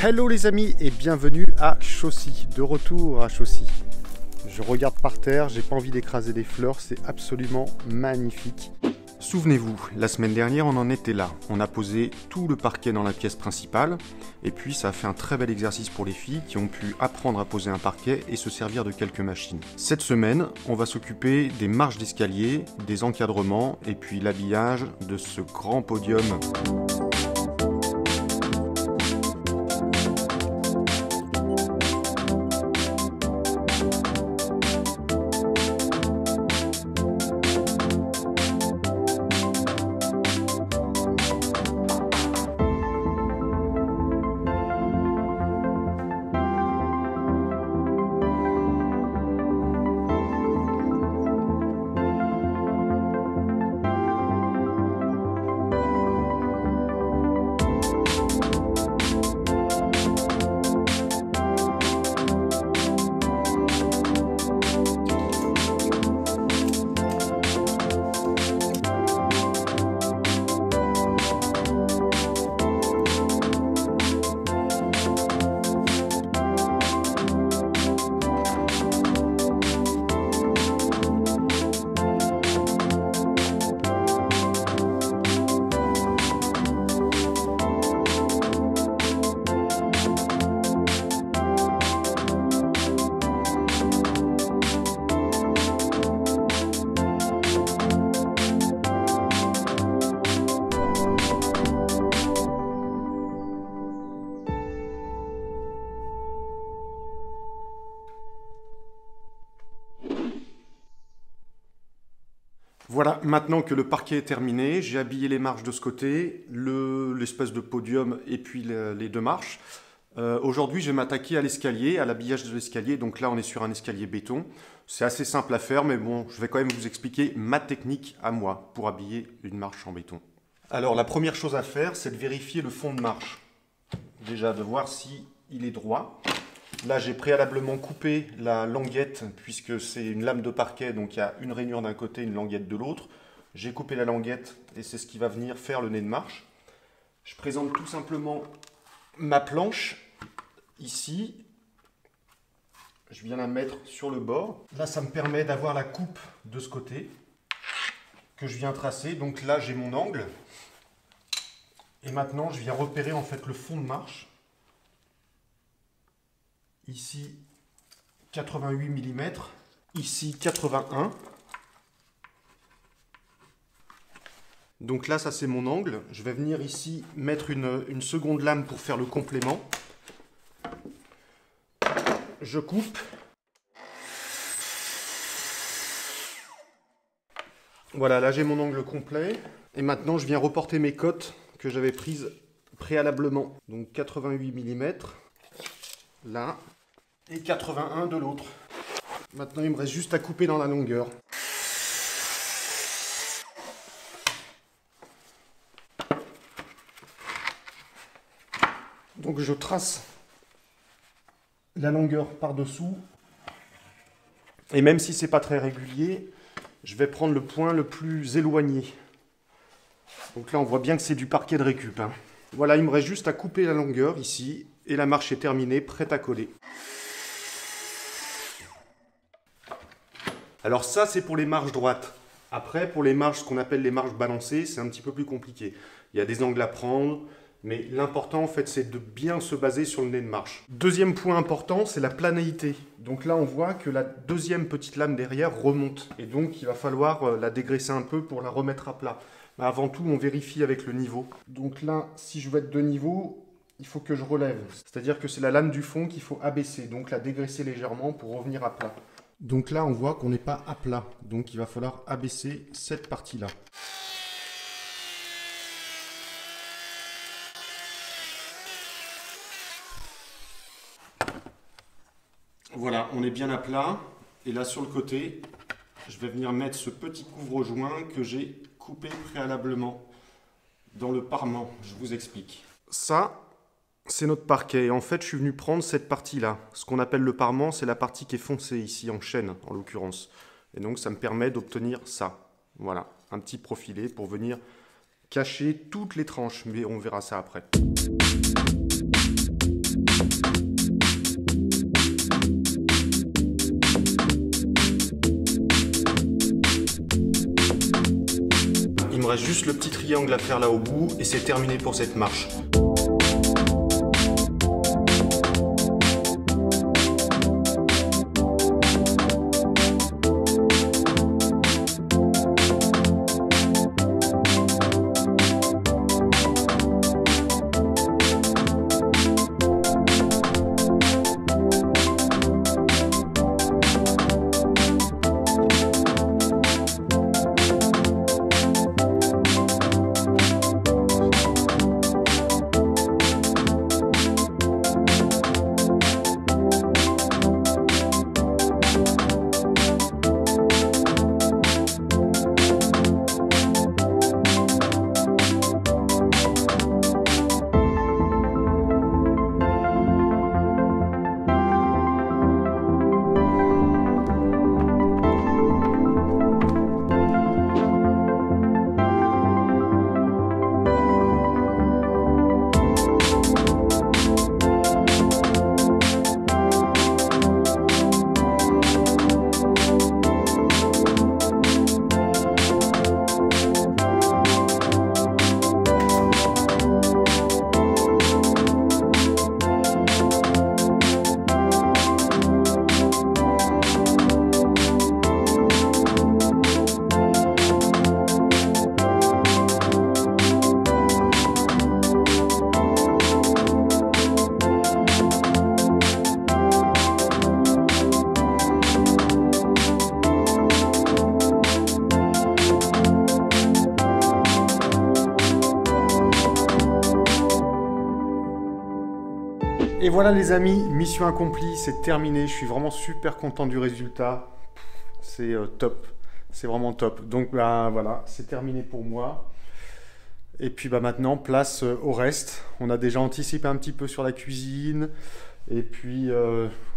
Hello les amis et bienvenue à Chaussy, de retour à Chaussy. Je regarde par terre, j'ai pas envie d'écraser des fleurs, c'est absolument magnifique. Souvenez-vous, la semaine dernière on en était là, on a posé tout le parquet dans la pièce principale et puis ça a fait un très bel exercice pour les filles qui ont pu apprendre à poser un parquet et se servir de quelques machines. Cette semaine, on va s'occuper des marches d'escalier, des encadrements et puis l'habillage de ce grand podium. Voilà, maintenant que le parquet est terminé, j'ai habillé les marches de ce côté, l'espèce de podium et puis les deux marches. Aujourd'hui, je vais m'attaquer à l'escalier, à l'habillage de l'escalier. Donc là, on est sur un escalier béton. C'est assez simple à faire, mais bon, je vais quand même vous expliquer ma technique à moi pour habiller une marche en béton. Alors, la première chose à faire, c'est de vérifier le fond de marche. Déjà, de voir si il est droit. Là, j'ai préalablement coupé la languette, puisque c'est une lame de parquet, donc il y a une rainure d'un côté, une languette de l'autre. J'ai coupé la languette, et c'est ce qui va venir faire le nez de marche. Je présente tout simplement ma planche, ici. Je viens la mettre sur le bord. Là, ça me permet d'avoir la coupe de ce côté, que je viens tracer. Donc là, j'ai mon angle. Et maintenant, je viens repérer en fait le fond de marche. Ici 88 mm, ici 81. Donc là, ça c'est mon angle. Je vais venir ici mettre une seconde lame pour faire le complément. Je coupe. Voilà, là j'ai mon angle complet. Et maintenant, je viens reporter mes cotes que j'avais prises préalablement. Donc 88 mm. Là, et 81 de l'autre. Maintenant, il me reste juste à couper dans la longueur. Donc, je trace la longueur par-dessous. Et même si c'est pas très régulier, je vais prendre le point le plus éloigné. Donc là, on voit bien que c'est du parquet de récup, hein. Voilà, il me reste juste à couper la longueur ici. Et la marche est terminée, prête à coller. Alors ça, c'est pour les marches droites. Après, pour les marches, ce qu'on appelle les marches balancées, c'est un petit peu plus compliqué. Il y a des angles à prendre, mais l'important, en fait, c'est de bien se baser sur le nez de marche. Deuxième point important, c'est la planéité. Donc là, on voit que la deuxième petite lame derrière remonte. Et donc, il va falloir la dégraisser un peu pour la remettre à plat. Mais avant tout, on vérifie avec le niveau. Donc là, si je veux être de niveau, il faut que je relève. C'est-à-dire que c'est la lame du fond qu'il faut abaisser, donc la dégraisser légèrement pour revenir à plat. Donc là, on voit qu'on n'est pas à plat, donc il va falloir abaisser cette partie-là. Voilà, on est bien à plat. Et là, sur le côté, je vais venir mettre ce petit couvre-joint que j'ai coupé préalablement dans le parement. Je vous explique. Ça, c'est notre parquet. Et en fait, je suis venu prendre cette partie-là. Ce qu'on appelle le parement, c'est la partie qui est foncée ici, en chêne, en l'occurrence. Et donc, ça me permet d'obtenir ça. Voilà, un petit profilé pour venir cacher toutes les tranches. Mais on verra ça après. reste juste le petit triangle à faire là au bout et c'est terminé pour cette marche. Et voilà les amis, mission accomplie, c'est terminé. Je suis vraiment super content du résultat. C'est top, c'est vraiment top. Donc bah, voilà, c'est terminé pour moi. Et puis bah, maintenant, place au reste. On a déjà anticipé un petit peu sur la cuisine. Et puis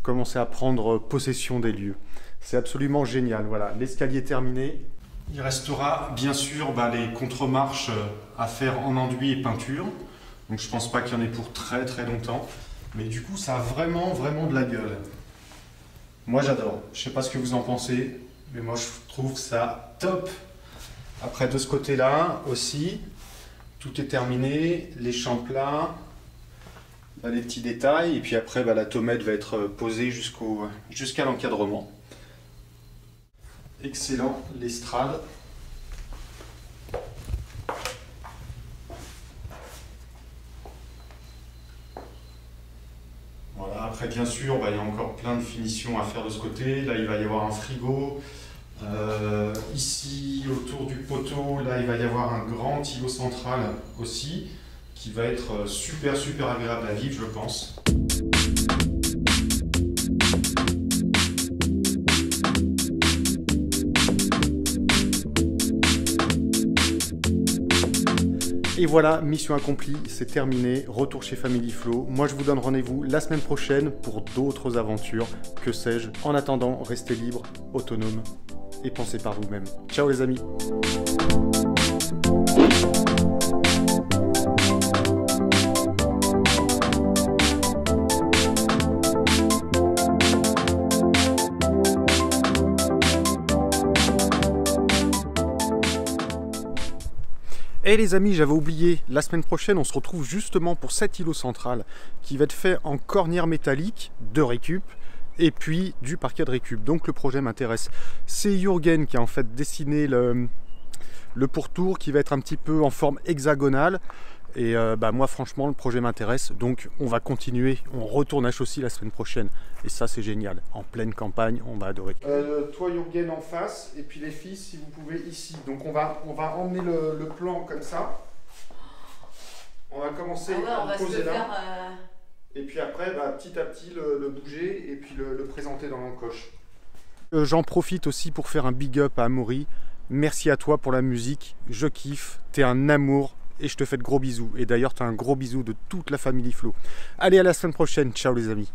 commencer à prendre possession des lieux. C'est absolument génial. Voilà, l'escalier terminé. Il restera bien sûr les contre-marches à faire en enduit et peinture. Donc je pense pas qu'il y en ait pour très très longtemps. Mais du coup, ça a vraiment de la gueule. Moi, j'adore. Je sais pas ce que vous en pensez, mais moi, je trouve ça top. Après, de ce côté-là aussi, tout est terminé. Les champs plats, les petits détails. Et puis après, la tomate va être posée jusqu'à l'encadrement. Excellent, l'estrade. Voilà, après bien sûr, il y a encore plein de finitions à faire de ce côté. Là, il va y avoir un frigo. Ici, autour du poteau, là, il va y avoir un grand îlot central aussi, qui va être super agréable à vivre, je pense. Et voilà, mission accomplie, c'est terminé, retour chez Family Flow. Moi je vous donne rendez-vous la semaine prochaine pour d'autres aventures, que sais-je. En attendant, restez libres, autonomes et pensez par vous-même. Ciao les amis. Et les amis, j'avais oublié, la semaine prochaine, on se retrouve justement pour cet îlot central qui va être fait en cornière métallique de récup et puis du parquet de récup. Donc le projet m'intéresse. C'est Jürgen qui a en fait dessiné le pourtour qui va être un petit peu en forme hexagonale. Et moi franchement le projet m'intéresse, donc on va continuer, on retourne à Chaussy la semaine prochaine et ça c'est génial, en pleine campagne, on va adorer. Toi Jürgen en face et puis les filles si vous pouvez ici, donc on va emmener le plan comme ça, on va commencer à le poser là et puis après petit à petit le bouger et puis le présenter dans l'encoche. J'en profite aussi pour faire un big up à Amaury, merci à toi pour la musique, je kiffe, t'es un amour. Et je te fais de gros bisous. Et d'ailleurs, tu as un gros bisou de toute la Family Flow. Allez, à la semaine prochaine. Ciao les amis.